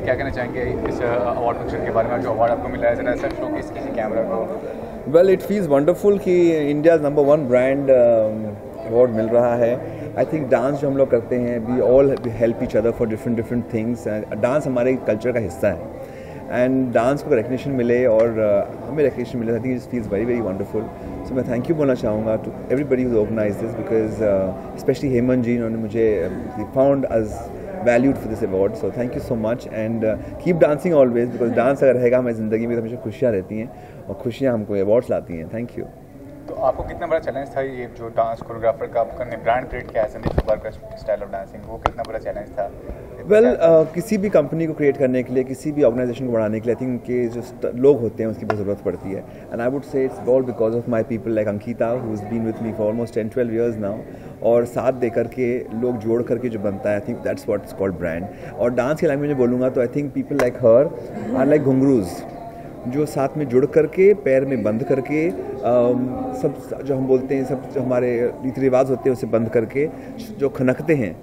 क्या कहना चाहेंगे इस अवार्ड फंक्शन के बारे में, जो अवार्ड आपको मिला है, जरा ऐसा शोकेस किसी कैमरा को? वेल इट फील्स वंडरफुल कि इंडिया नंबर 1 ब्रांड अवार्ड मिल रहा है। आई थिंक डांस जो हम लोग करते हैं, we all help each other for different things. Dance हमारे कल्चर का हिस्सा है एंड डांस को रिकग्निशन मिले और हमें रिकग्निशन मिले, I think it feels very very wonderful. So मैं थैंक यू बोलना चाहूँगा to everybody who organise this, because specially Hemant ji, उन्होंने मुझे found us valued for this award. So thank you so much and keep dancing always, because dance अगर रहेगा हमारी ज़िंदगी में तो हमेशा खुशियाँ रहती हैं और खुशियाँ हमको अवार्ड्स लाती हैं। Thank you. तो आपको कितना बड़ा चैलेंज था ये जो डांस कोरियोग्राफर का आपका ब्रांड क्रिएट किया है संदीप सुपार का स्टाइल ऑफ डांसिंग, वो कितना बड़ा चैलेंज था? वेल किसी भी कंपनी को क्रिएट करने के लिए, किसी भी ऑर्गेनाइजेशन को बढ़ाने के लिए, आई थिंक उनके जो लोग होते हैं उसकी बहुत ज़रूरत पड़ती है। And I would say it's all because of my people like Ankita who is been with me for almost 10-12 years now. और साथ दे करके लोग जोड़ करके जो बनता है, I think that's what is called brand. और डांस के लैंग्वेज में बोलूँगा तो I think people like her are like ghungroos, जो साथ में जुड़ करके पैर में बंद करके सब जो हम बोलते हैं, सब जो हमारे रीति रिवाज होते हैं उसे बंद करके जो खनकते हैं,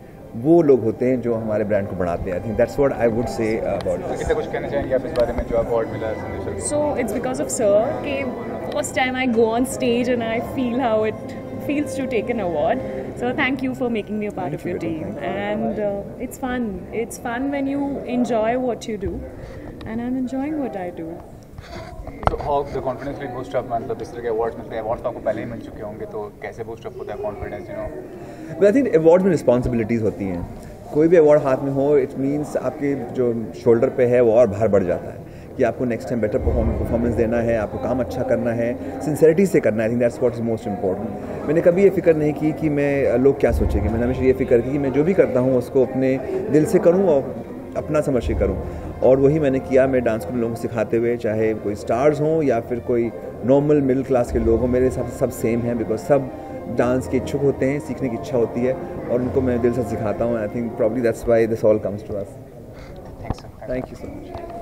वो लोग होते हैं जो हमारे ब्रांड को बढ़ाते हैं। आई think that's what I would say about this. कितना कुछ कहना चाहेंगे आप इस बारे में जो अवार्ड मिला है Sandeep sir? So it's because of sir कि first time I go on stage and I feel how it feels to take an award. So thank you for making me a part of your team. And it's fun. It's fun when you enjoy what you do. And I'm enjoying what I do. So how the confidence will boost up? मतलब इस तरह के awards मिलते हैं, awards तो आपको पहले ही मिल चुके होंगे, तो कैसे बूस्ट अप होता है confidence, you know? But I think award में रिस्पॉन्सिबिलिटीज़ होती हैं। कोई भी अवार्ड हाथ में हो, इट मीन्स आपके जो शोल्डर पे है वो और भार बढ़ जाता है कि आपको नेक्स्ट टाइम बेटर परफॉर्मेंस देना है, आपको काम अच्छा करना है, सिंसेरिटी से करना है। I think that's what is most important. मैंने कभी ये फिक्र नहीं की कि मैं लोग क्या सोचेंगे, मैंने हमेशा ये फिक्र की कि मैं जो भी करता हूँ उसको अपने दिल से करूँ और अपना समझ के करूँ। और वही मैंने किया। मैं डांस को लोगों को सिखाते हुए, चाहे कोई स्टार्स हों या फिर कोई नॉर्मल मिडिल क्लास के लोग हों, मेरे हिसाब से सब सेम हैं, बिकॉज सब डांस के इच्छुक होते हैं, सीखने की इच्छा होती है और उनको मैं दिल से सिखाता हूँ। I think probably that's why this all comes to us. Thank you so much.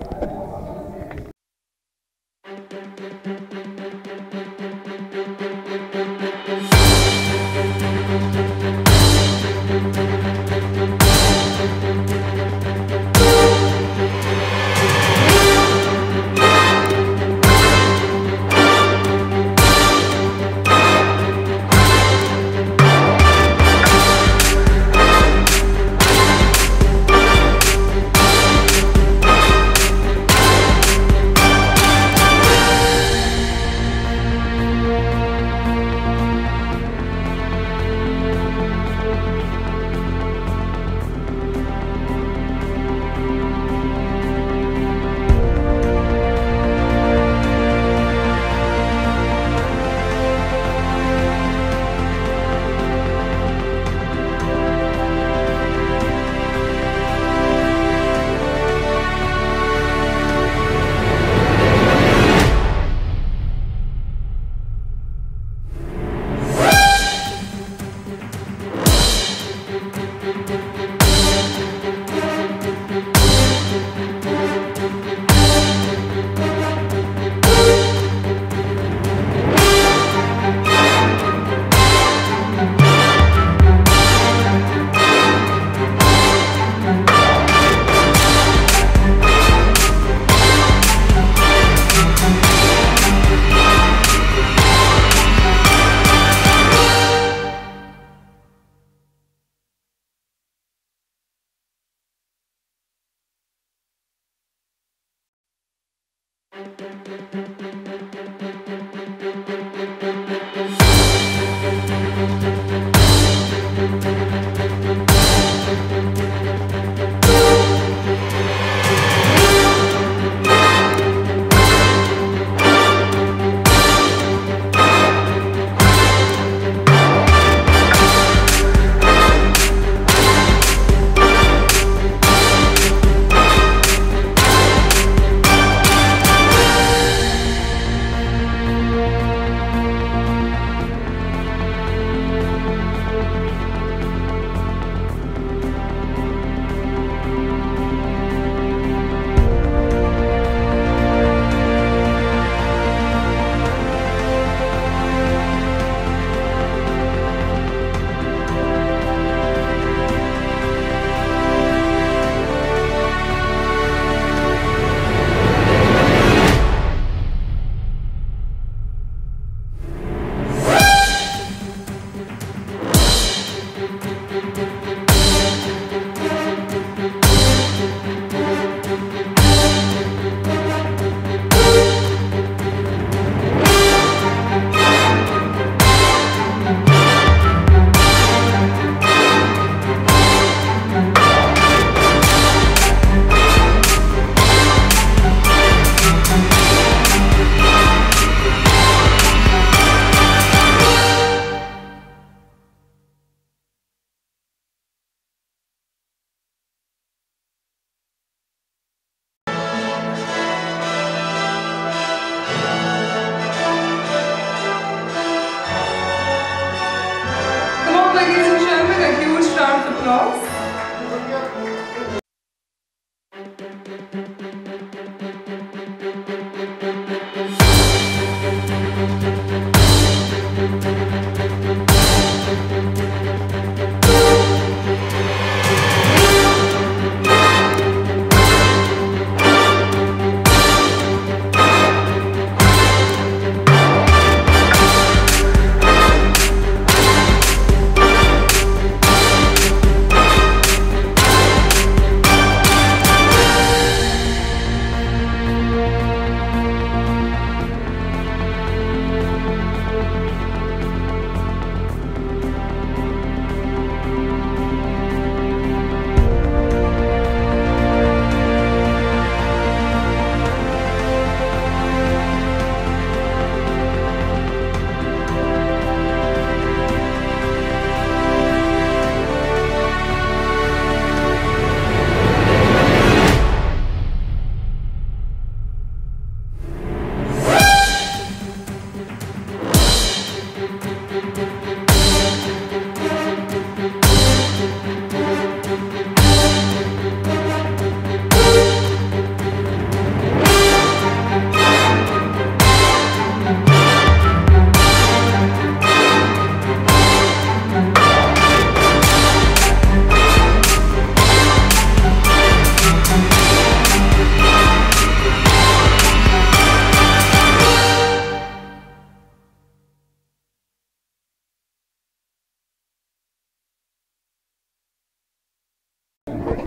applause.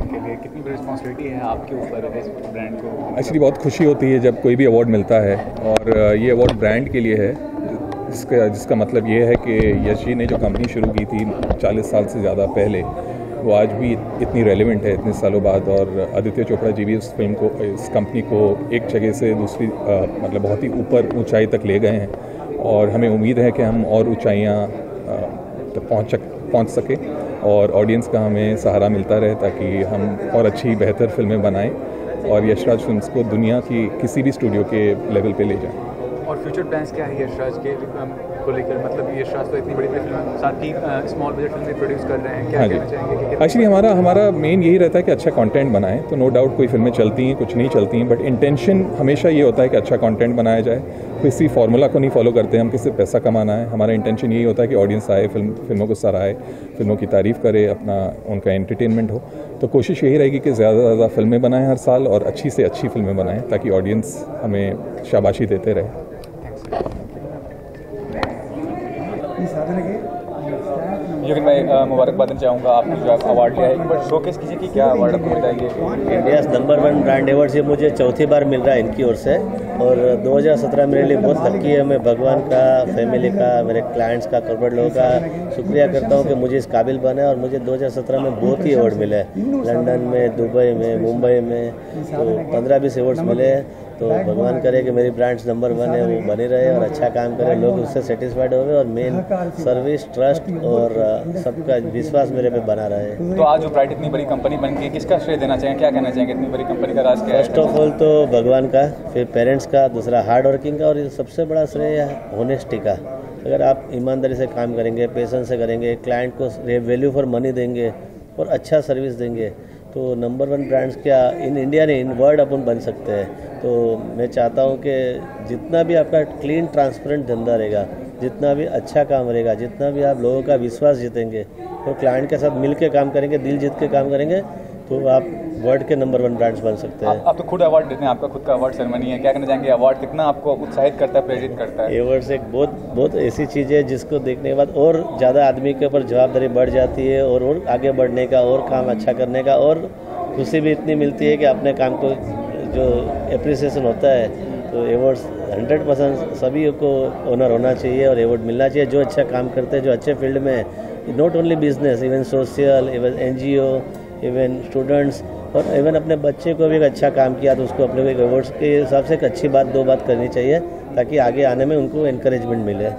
के लिए कितनी बड़ी रिस्पॉन्सिबिलिटी है आपके ऊपर इस ब्रांड को? एक्चुअली बहुत खुशी होती है जब कोई भी अवार्ड मिलता है, और ये अवार्ड ब्रांड के लिए है, जिसका मतलब ये है कि यश जी ने जो कंपनी शुरू की थी 40 साल से ज़्यादा पहले, वो आज भी इतनी रेलेवेंट है इतने सालों बाद। और आदित्य चोपड़ा जी भी इस कंपनी को एक जगह से दूसरी मतलब बहुत ही ऊपर ऊंचाई तक ले गए हैं, और हमें उम्मीद है कि हम और ऊंचाइयाँ तक पहुँच सकें और ऑडियंस का हमें सहारा मिलता रहे, ताकि हम और अच्छी बेहतर फिल्में बनाएं और यशराज फिल्म्स को दुनिया की किसी भी स्टूडियो के लेवल पे ले जाएं। और फ्यूचर प्लान्स क्या है यशराज के को लेकर? मतलब यशराज तो इतनी बड़ी फिल्म, साथ ही स्मॉल बजट फिल्म भी प्रोड्यूस कर रहे हैं, क्या कहना चाहेंगे? एक्चुअली हमारा मेन यही रहता है कि अच्छा कंटेंट बनाएं। तो नो डाउट कोई फिल्में चलती हैं, कुछ नहीं चलती हैं, बट इंटेंशन हमेशा ये होता है कि अच्छा कंटेंट बनाया जाए। किसी फार्मूला को नहीं फॉलो करते हम, किसी पैसा कमाना है। हमारा इंटेंशन यही होता है कि ऑडियंस आए, फिल्मों को सराहे, फिल्मों की तारीफ़ करे, अपना उनका एंटरटेनमेंट हो। तो कोशिश यही रहेगी कि ज़्यादा से ज़्यादा फिल्में बनाएं हर साल, और अच्छी से अच्छी फिल्में बनाएं, ताकि ऑडियंस हमें शाबाशी देते रहे। लेकिन मैं मुबारकबाद देना चाहूँगा, आपने जो अवार्ड लिया है, एक बार शोकेस कीजिए कि क्या अवार्ड आपको मिला है? इंडिया नंबर 1 ब्रांड अवार्ड ये मुझे चौथी बार मिल रहा है इनकी ओर से, और 2017 मेरे लिए बहुत लकी है। मैं भगवान का, फैमिली का, मेरे क्लाइंट्स का, कॉर्पोरेट लोगों का शुक्रिया करता हूँ कि मुझे इस काबिल बना, और मुझे 2017 में बहुत ही अवार्ड मिले हैं, लंदन में, दुबई में, मुंबई में, तो 15-20 अवार्ड्स मिले हैं। तो भगवान करे कि मेरी ब्रांड्स नंबर 1 है वो बनी रहे और अच्छा काम करे, लोग उससे सेटिस्फाइड हो गए, और मेन सर्विस, ट्रस्ट और सबका विश्वास मेरे पे बना रहे। तो आज जो ब्राइट इतनी बड़ी कंपनी बन गई, किसका श्रेय देना चाहेंगे, क्या कहना चाहेंगे? इतनी बड़ी कंपनी का राज क्या है? फर्स्ट ऑफ ऑल तो भगवान का, फिर पेरेंट्स का, दूसरा हार्ड वर्किंग का, और सबसे बड़ा श्रेय है ऑनेस्टी का। अगर आप ईमानदारी से काम करेंगे, पेशेंस से करेंगे, क्लाइंट को वैल्यू फॉर मनी देंगे और अच्छा सर्विस देंगे, तो नंबर 1 ब्रांड्स क्या इन इंडिया नहीं, इन वर्ल्ड अपन बन सकते हैं। तो मैं चाहता हूं कि जितना भी आपका क्लीन ट्रांसपेरेंट धंधा रहेगा, जितना भी अच्छा काम रहेगा, जितना भी आप लोगों का विश्वास जीतेंगे और क्लाइंट के साथ मिल के काम करेंगे, दिल जीत के काम करेंगे, तो आप वर्ल्ड के नंबर 1 ब्रांड्स बन सकते हैं। आप तो खुद अवार्ड देते हैं, आपका खुद का अवार्ड सेरेमनी है, क्या कहना चाहेंगे? अवार्ड कितना आपको उत्साहित करता है, प्रेरित करता है? अवार्ड्स एक बहुत ऐसी चीज़ है जिसको देखने के बाद और ज़्यादा आदमी के ऊपर जवाबदारी बढ़ जाती है, और आगे बढ़ने का, और काम अच्छा करने का, और खुशी भी इतनी मिलती है कि अपने काम को जो एप्रिसिएशन होता है। तो अवार्ड्स 100% सभी को ऑनर होना चाहिए और अवार्ड मिलना चाहिए जो अच्छा काम करते हैं, जो अच्छे फील्ड में, not only business, even social, even NGO, even students, और इवन अपने बच्चे को भी एक अच्छा काम किया तो उसको अपने को अवार्ड्स के हिसाब से एक अच्छी बात, 2 बात करनी चाहिए, ताकि आगे आने में उनको एनकरेजमेंट मिले।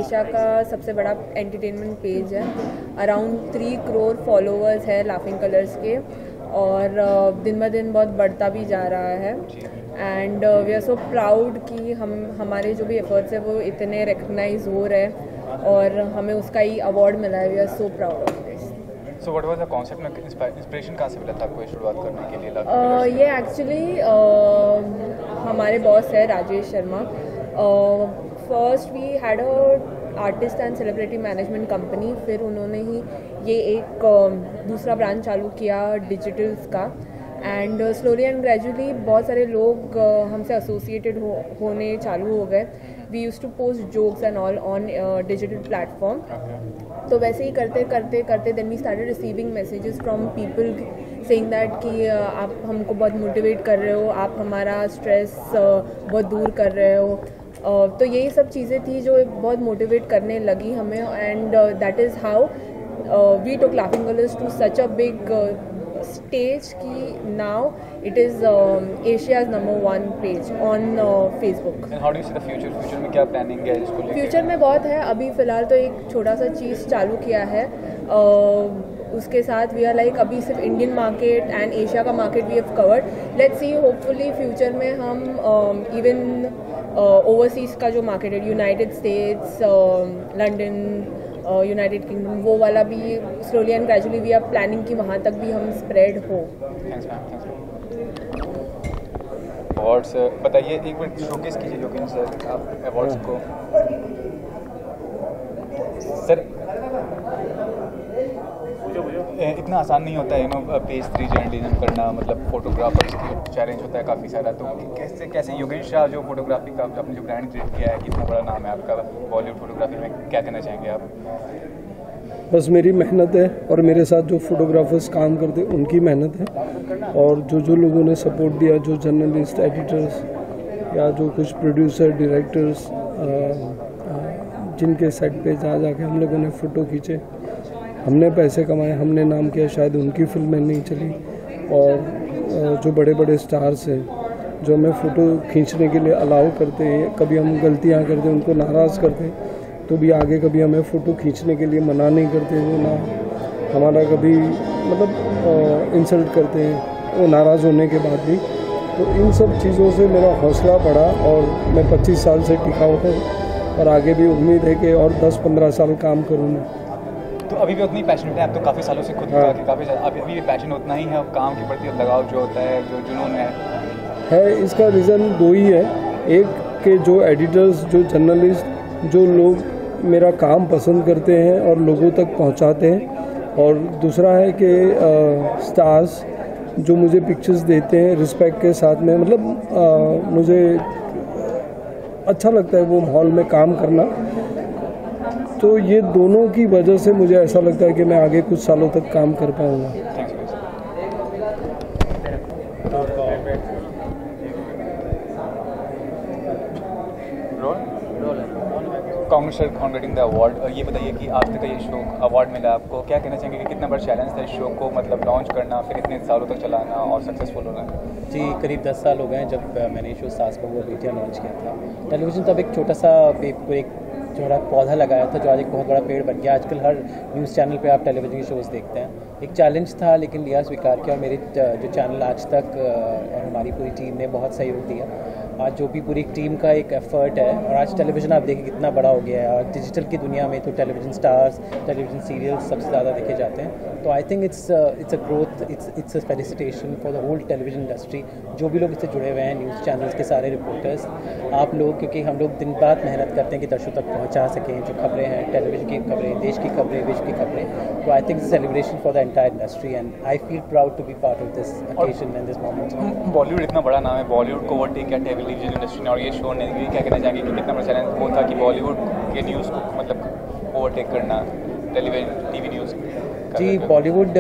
एशिया का सबसे बड़ा एंटरटेनमेंट पेज है। अराउंड 3 करोड़ फॉलोअर्स है लाफिंग कलर्स के, और दिन ब दिन बहुत बढ़ता भी जा रहा है। And we are so proud कि हमारे जो भी एफर्ट्स है वो इतने रिकग्नाइज हो रहे हैं और हमें उसका ही अवार्ड मिला है। We are so proud of this. So what was the concept में इंस्पिरेशन कहाँ से मिला था आपको ये शुरुआत करने के लिए? ये एक्चुअली हमारे बॉस है Rajesh Sharma. First we had a artist and celebrity management company, फिर उन्होंने ही ये एक दूसरा ब्रांच चालू किया डिजिटल्स का। एंड स्लोली एंड ग्रेजुअली बहुत सारे लोग हमसे एसोसिएटेड होने चालू हो गए। We used to post jokes and all on digital platform. तो वैसे ही करते करते then we started receiving messages from people saying that कि आप हमको बहुत मोटिवेट कर रहे हो, आप हमारा स्ट्रेस बहुत दूर कर रहे हो। तो यही सब चीज़ें थी जो बहुत मोटिवेट करने लगी हमें। And that is how we took Laughing Colours to such a big stage कि now it is Asia's #1 page on Facebook. And how do you see the future? Future में क्या planning है इसको लेकर? फ्यूचर में बहुत है। अभी फ़िलहाल तो एक छोटा सा चीज़ चालू किया है। उसके साथ वी आर लाइक अभी सिर्फ इंडियन मार्केट एंड एशिया का market we have covered. Let's see, hopefully future में हम इवन ओवरसीज़ का जो मार्केट है, United States, London, United Kingdom, वो वाला भी slowly and gradually we are planning कि वहाँ तक भी हम स्प्रेड हो। Thanks ma'am. अवार्ड्स बताइए, एक मिनट शोकेस कीजिए योगेन सर आप अवार्ड्स को। सर इतना आसान नहीं होता है पेज 3 जर्नलिज्म करना, मतलब फोटोग्राफर्स की चैलेंज होता है काफ़ी सारा। तो कैसे योगेश शाह जो फोटोग्राफी का आपने जो ब्रांड क्रिएट किया है, कितना बड़ा नाम है आपका बॉलीवुड फोटोग्राफी में, क्या कहना चाहेंगे आप? बस मेरी मेहनत है और मेरे साथ जो फोटोग्राफर्स काम करते हैं उनकी मेहनत है, और जो लोगों ने सपोर्ट दिया, जो जर्नलिस्ट, एडिटर्स या जो कुछ प्रोड्यूसर, डायरेक्टर्स जिनके सेट पे जाके हम लोगों ने फ़ोटो खींचे, हमने पैसे कमाए, हमने नाम किया, शायद उनकी फिल्में नहीं चली। और जो बड़े बड़े स्टार्स हैं जो हमें फ़ोटो खींचने के लिए अलाउ करते हैं, कभी हम गलतियाँ करते हैं, उनको नाराज़ करते हैं, तो भी आगे कभी हमें फ़ोटो खींचने के लिए मना नहीं करते। वो ना हमारा कभी मतलब इंसल्ट करते हैं वो नाराज़ होने के बाद भी। तो इन सब चीज़ों से मेरा हौसला बढ़ा और मैं 25 साल से टिका हुआ हूँ और आगे भी उम्मीद है कि और 10-15 साल काम करूँ मैं। तो अभी भी उतनी पैशनेट है आप? तो काफ़ी सालों से खुद हाँ। काफ़ी अभी भी पैशन उतना ही है, काम के प्रति लगाव जो होता है, जो जुनून है। इसका रीज़न 2 ही है। एक के जो एडिटर्स, जो जर्नलिस्ट, जो लोग मेरा काम पसंद करते हैं और लोगों तक पहुंचाते हैं, और दूसरा है कि स्टार्स जो मुझे पिक्चर्स देते हैं रिस्पेक्ट के साथ में, मतलब मुझे अच्छा लगता है वो माहौल में काम करना। तो ये दोनों की वजह से मुझे ऐसा लगता है कि मैं आगे कुछ सालों तक काम कर पाऊँगा। Congratulation on getting the award. ये बताइए कि आज तक का ये शो अवार्ड मिला आपको, क्या कहना चाहेंगे कि कितना बड़ा चैलेंज था इस शो को मतलब लॉन्च करना, फिर इतने सालों तक चलाना और सक्सेसफुल होना? जी, करीब 10 साल हो गए हैं जब मैंने शो सास बहू और बेटियां लॉन्च किया था। टेलीविज़न तब एक छोटा सा एक छोटा पौधा लगाया था जो आज एक बहुत बड़ा पेड़ बन गया। आजकल हर न्यूज़ चैनल पे आप टेलीविज़न के शोज़ देखते हैं। एक चैलेंज था लेकिन लिया, स्वीकार किया, और मेरे जो चैनल आज तक और हमारी पूरी टीम ने बहुत सहयोग दिया। आज जो भी पूरी टीम का एक एफर्ट है, और आज टेलीविज़न आप देखिए कितना बड़ा हो गया है, और डिजिटल की दुनिया में तो टेलीविज़न स्टार्स, टेलीविज़न सीरियल्स सबसे ज़्यादा देखे जाते हैं। तो I think it's a growth, it's a felicitation for the whole television industry. जो भी लोग इससे जुड़े हुए हैं, न्यूज़ चैनल्स के सारे रिपोर्टर्स, आप लोग, क्योंकि हम लोग दिन रात मेहनत करते हैं कि दर्शकों तक पहुँचा सकें जो खबरें हैं, टेलीविज़न की खबरें, देश की खबरें, विश्व की खबरें। तो I think it's celebration for the entire industry and I feel proud to be part of this occasion and this moment. Bollywood इतना बड़ा नाम है, बॉलीवुड को ओवरटेक किया टेलीविजन इंडस्ट्री ने, और ये शो ने, क्या कहना चाहेंगे कि कितना बड़ा चैलेंज वो था कि बॉलीवुड के न्यूज़ को मतलब ओवरटेक करना टेलीविजन टीवी न्यूज़? जी, बॉलीवुड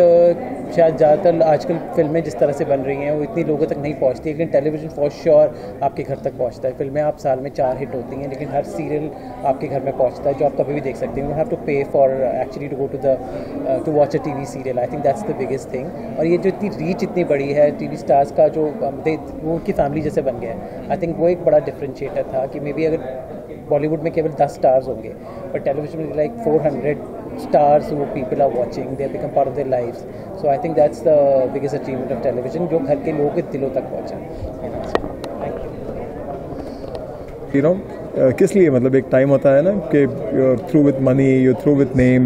शायद ज़्यादातर आजकल फिल्में जिस तरह से बन रही हैं वो इतनी लोगों तक नहीं पहुंचती, लेकिन टेलीविज़न फॉर श्योर आपके घर तक पहुंचता है। फिल्में आप साल में 4 हिट होती हैं, लेकिन हर सीरियल आपके घर में पहुंचता है जो आप कभी भी देख सकते हैं। You have to pay for actually to go to watch a TV serial. I think that's the biggest thing. और ये जो इतनी रीच इतनी बड़ी है टीवी स्टार्स का, जो वो उनकी फैमिली जैसे बन गया है, आई थिंक वो एक बड़ा डिफरेंशिएटर था कि मे बी अगर बॉलीवुड में केवल 10 स्टार्स होंगे, बट टेलीविजन में like 400 stars who people are watching, they become part of their lives. So I think that's the biggest achievement of television, जो घर के लोगों के दिलों तक पहुंचा. Thank you. You know, किस लिए, मतलब एक टाइम होता है ना कि you're through with money, you're through with name,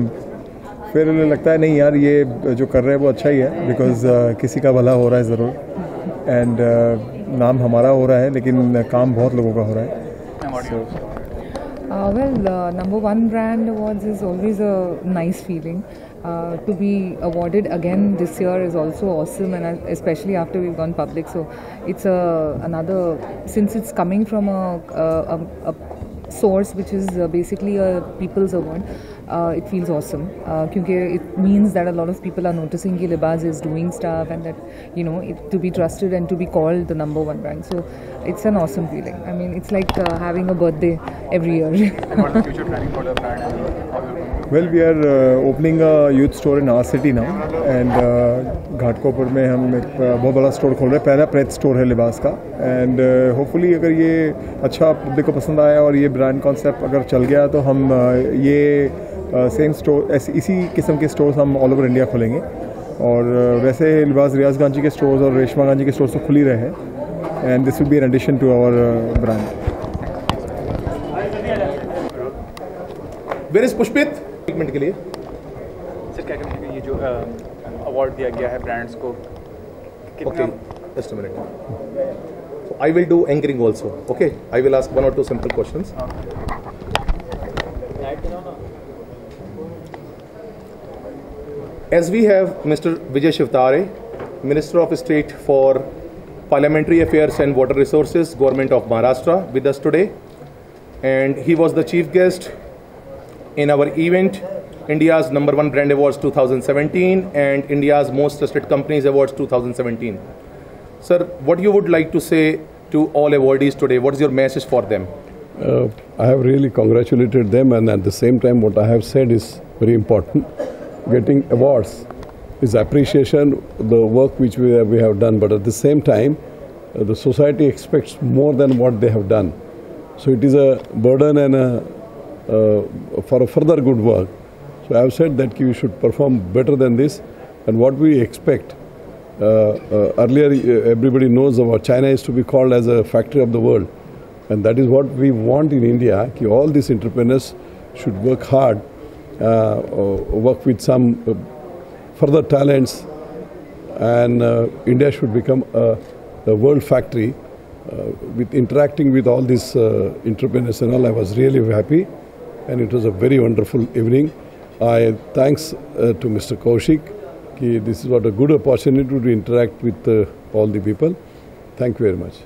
फिर लगता है नहीं यार ये जो कर रहे हैं वो अच्छा ही है, बिकॉज किसी का भला हो रहा है ज़रूर, एंड नाम हमारा हो रहा है लेकिन काम बहुत लोगों का हो रहा है. Number one brand awards is always a nice feeling. To be awarded again this year is also awesome, and especially after we've gone public. So it's another, since it's coming from a source which is basically a people's award. It feels awesome because it means that a lot of people are noticing that Libaz is doing stuff, and that, you know, to be trusted and to be called the number one brand. So it's an awesome feeling. I mean, it's like having a birthday every year. And what is the future planning for the brand? Well, we are opening a youth store in our city now, and Ghatkopar में हम एक बहुत बड़ा store खोल रहे हैं. पहला प्रेत स्टोर है लिबास का, एंड होपफुली अगर ये अच्छा पब्लिक को पसंद आया और ये ब्रांड कॉन्सेप्ट अगर चल गया तो हम ये सेम स्टोर इसी किस्म के स्टोर्स हम ऑल ओवर इंडिया खोलेंगे. और वैसे लिबास रियाज गांधी के स्टोर्स और रेशमा गांधी के स्टोर्स तो खुल ही रहे हैं, and this will be an addition to our brand. Where is Pushpit treatment के लिए. सर क्या कहेंगे ये जो अवार्ड दिया गया है ब्रांड्स को, okay just a minute. So I will do anchoring also. Okay, I will ask one or two simple questions. As we have Mr. Vijay Shivtare, Minister of State for Parliamentary Affairs and Water Resources, Government of Maharashtra, with us today, and he was the chief guest in our event, India's number one brand awards 2017 and India's most trusted companies awards 2017. Sir, what you would like to say to all awardees today? What is your message for them? I have really congratulated them, and at the same time what I have said is very important. Getting awards is appreciation, the work which we have done, but at the same time the society expects more than what they have done. So it is a burden and for a further good work. So I have said that we should perform better than this, and what we expect. Earlier everybody knows about China is to be called as a factory of the world, and that is what we want in India. All these entrepreneurs should work hard, work with some further talents, and India should become a world factory with interacting with all these entrepreneurs and all. I was really happy, and it was a very wonderful evening. I thanks to Mr. Kaushik. This is what a good opportunity to interact with all the people. Thank you very much.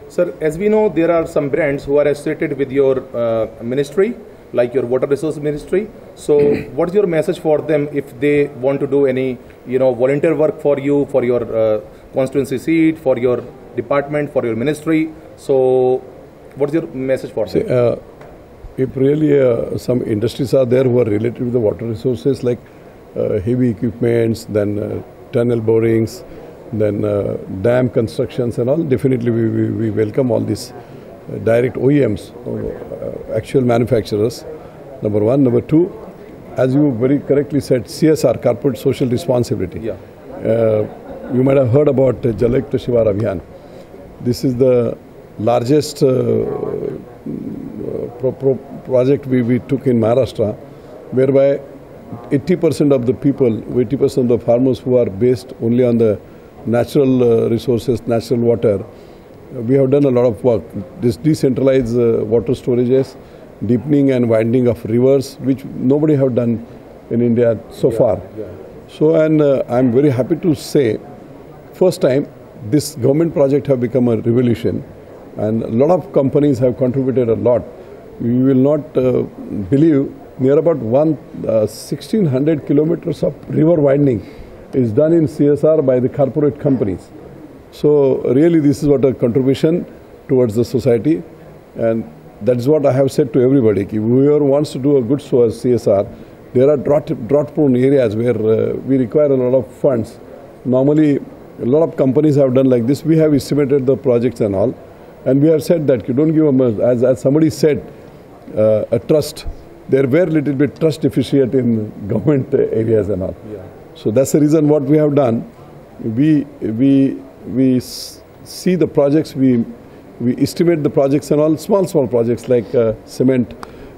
Sir, as we know, there are some brands who are associated with your ministry, like your water resource ministry. So what is your message for them if they want to do any, volunteer work for you, for your constituency seat, for your department, for your ministry? So what is your message for them? If really some industries are there who are related to the water resources, like heavy equipments, then tunnel borings, then dam constructions and all, definitely we welcome all these direct OEMs, actual manufacturers, number one. Number two, as you very correctly said, CSR, corporate social responsibility. Yeah. You might have heard about Jalekta Shivar Abhiyan. This is the largest project we took in Maharashtra, whereby 80% of the people, 80% of the farmers who are based only on the natural resources, natural water, we have done a lot of work. This decentralized water storages, deepening and widening of rivers, which nobody have done in India so far. Yeah. So, and I'm very happy to say, first time this government project have become a revolution, and a lot of companies have contributed a lot. You will not believe, near about 1600 kilometers of river widening is done in CSR by the corporate companies. So really this is what a contribution towards the society, and that is what I have said to everybody. Whoever wants to do a good CSR, there are drought-prone areas where we require a lot of funds. Normally a lot of companies have done like this. We have estimated the projects and all, and we have said that you don't give them, as somebody said, a trust. There were little bit trust deficient in government areas and all. Yeah. So that's the reason what we have done. We see the projects, we estimate the projects and all, small projects like cement,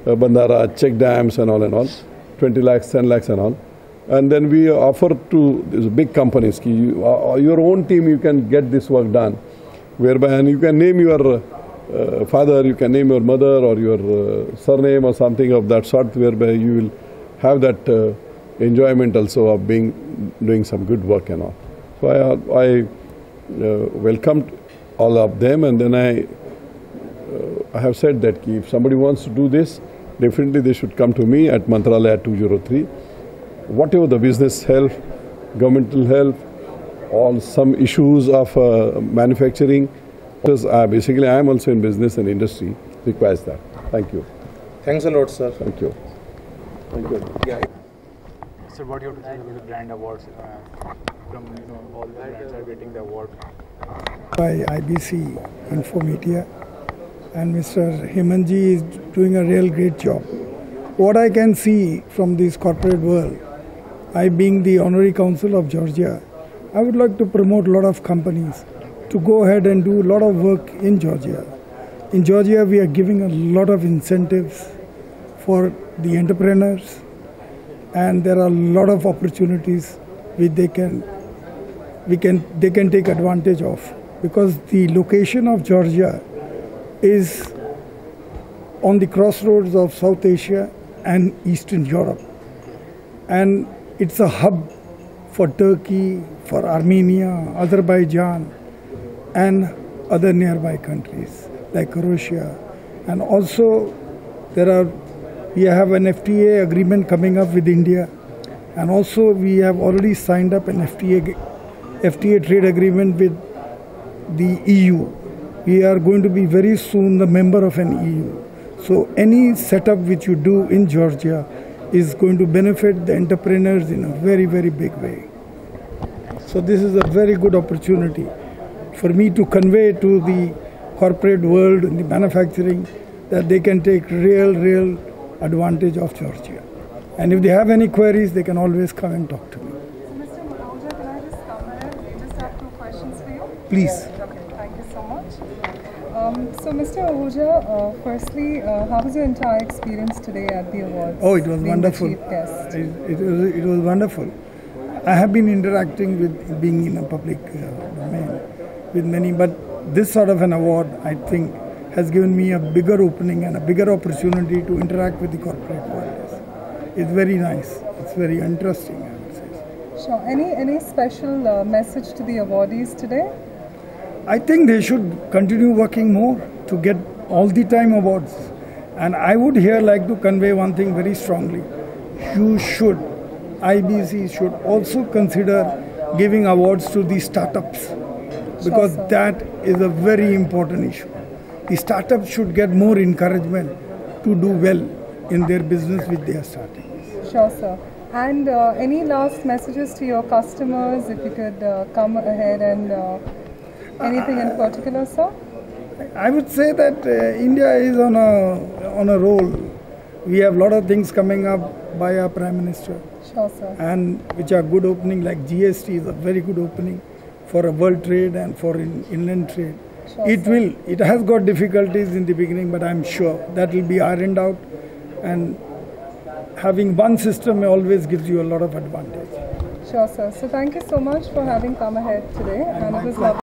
bandara, check dams and all, 20 lakhs, 10 lakhs and all. And then we offer to these big companies, your own team you can get this work done, whereby and you can name your father, you can name your mother or your surname or something of that sort, whereby you will have that enjoyment also of doing some good work and all. So I welcomed all of them, and then I have said that if somebody wants to do this, definitely they should come to me at Mantralaya 203. Whatever the business help, governmental help, all some issues of manufacturing, because basically I am also in business and industry, requires that. Thank you. Thanks a lot, sir. Thank you. Thank you. Yeah. So what do you have to say about the brand awards? From all the brands are getting the award. By IBC Infomedia, and Mr. Hemanji is doing a real great job. What I can see from this corporate world, I being the Honorary Council of Georgia, I would like to promote a lot of companies to go ahead and do a lot of work in Georgia. In Georgia, we are giving a lot of incentives for the entrepreneurs, and there are a lot of opportunities which they can take advantage of, because the location of Georgia is on the crossroads of South Asia and Eastern Europe, and it's a hub for Turkey, for Armenia, Azerbaijan, and other nearby countries like Russia. And also we have an FTA agreement coming up with India, and also we have already signed up an FTA trade agreement with the EU. We are going to be very soon the member of an EU. So any setup which you do in Georgia is going to benefit the entrepreneurs in a very, very big way. So this is a very good opportunity for me to convey to the corporate world and the manufacturing that they can take real advantage of Georgia. And if they have any queries, they can always come and talk to me. So Mr. Ahuja, can I just come in? We just have 2 questions for you. Please. Okay, thank you so much. So Mr. Ahuja, firstly, how was your entire experience today at the awards? Oh, it was wonderful. The chief guest? It was wonderful. I have been interacting with being in a public domain with many, but this sort of an award, I think, has given me a bigger opening and a bigger opportunity to interact with the corporate world. It's very nice. It's very interesting, I would say. Sure. Any special message to the awardees today? I think they should continue working more to get all the time awards. And I would here like to convey one thing very strongly. IBC should also consider giving awards to the startups, because that is a very important issue. The startups should get more encouragement to do well in their business which they are starting. Sure, sir. And any last messages to your customers, if you could come ahead and anything in particular, sir? I would say that India is on a roll. We have a lot of things coming up by our Prime Minister. Sure, sir. And which are good opening, like GST is a very good opening for a world trade and for inland trade. Sure, It has got difficulties in the beginning, but I'm sure that will be ironed out, and having one system always gives you a lot of advantage. Sure, sir. So thank you so much for having come ahead today, and it was lovely.